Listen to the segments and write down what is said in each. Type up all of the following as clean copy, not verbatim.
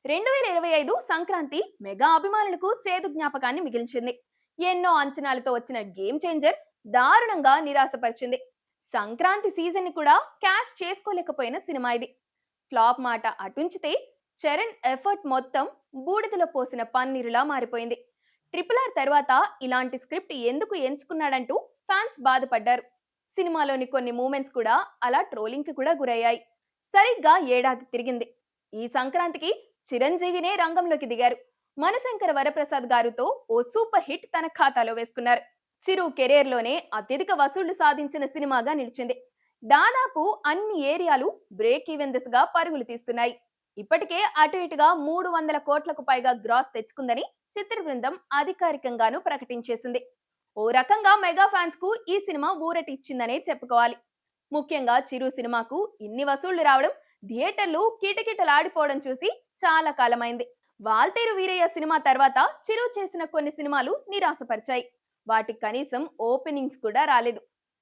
2025 Sankranti mega అభిమానులకు చేదు జ్ఞాపకాన్ని మిగిల్చింది. ఎన్నో అంచనాలతో వచ్చిన గేమ్ చేంజర్ దారుణంగా నిరాశపరిచింది. సంక్రాంతి సీజన్ ని కూడా క్యాష్ చేసుకోలేకపోయిన సినిమా ఇది. ఫ్లాప్ మాట అటుంచితే చరణ్ ఎఫర్ట్ మొత్తం బూడిదలో పోసిన పన్నీరులా మారిపోయింది. ట్రిపుల్ ఆర్ తర్వాత ఇలాంటి స్క్రిప్ట్ ఎందుకు ఎంచుకున్నాడంటూ ఫ్యాన్స్ బాధపడ్డారు. సినిమాలోని కొన్ని మూమెంట్స్ కూడా అలా ట్రోలింగ్ కి కూడా గురయ్యాయి. సరిగ్గా ఏడాది తిరిగింది. ఈ సంక్రాంతికి చిరంజీవినే రంగంలోకి దిగారు. మనశంకర వరప్రసాద్ గారితో ఓ సూపర్ హిట్ తన ఖాతాలో వేసుకున్నారు. చిరు కెరీర్ లోనే అత్యధిక వసూళ్లు సాధించిన సినిమాగా నిలిచింది. దాదాపు అన్ని ఏరియాలు బ్రేక్ ఈవెన్ దిశగా పరుగులు తీస్తున్నాయి. ఇప్పటికే అటు ఇటుగా 300 కోట్లకు పైగా గ్రాస్ తెచ్చుకుందని చిత్ర బృందం అధికారికంగాను ప్రకటించేసింది. ఓ రకంగా మెగా ఫ్యాన్స్ కు ఈ సినిమా ఊరటి ఇచ్చిందనే చెప్పుకోవాలి. ముఖ్యంగా చిరు సినిమాకు ఇన్ని వసూళ్లు రావడం, థియేటర్లు కిటకిటలాడిపోవడం చూసి చాలా కాలమైంది. వాల్తేరు వీరయ్య సినిమా తర్వాత చిరు చేసిన కొన్ని సినిమాలు నిరాశపరిచాయి. వాటికి కనీసం ఓపెనింగ్స్ కూడా రాలేదు.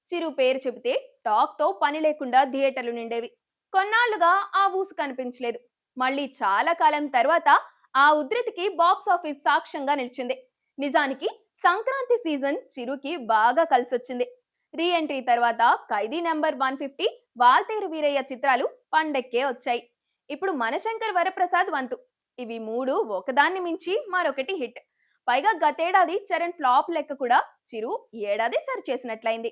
చిరు పేరు చెబితే టాక్ తో పని లేకుండా థియేటర్లు నిండేవి. కొన్నాళ్లుగా ఆ ఊసు కనిపించలేదు. మళ్ళీ చాలా కాలం తర్వాత ఆ ఉధృతికి బాక్స్ ఆఫీస్ సాక్ష్యంగా నిలిచింది. నిజానికి సంక్రాంతి సీజన్ చిరుకి బాగా కలిసొచ్చింది. రీ ఎంట్రీ తర్వాత ఖైదీ నెంబర్ 150, వాల్తేరు వీరయ్య చిత్రాలు పండక్కే వచ్చాయి. ఇప్పుడు మనశంకర్ వరప్రసాద్ వంతు. ఇవి మూడు ఒకదాన్ని మించి మరొకటి హిట్. పైగా గతేడాది చరణ్ ఫ్లాప్ లెక్క కూడా చిరు ఈ ఏడాది సరి చేసినట్లయింది.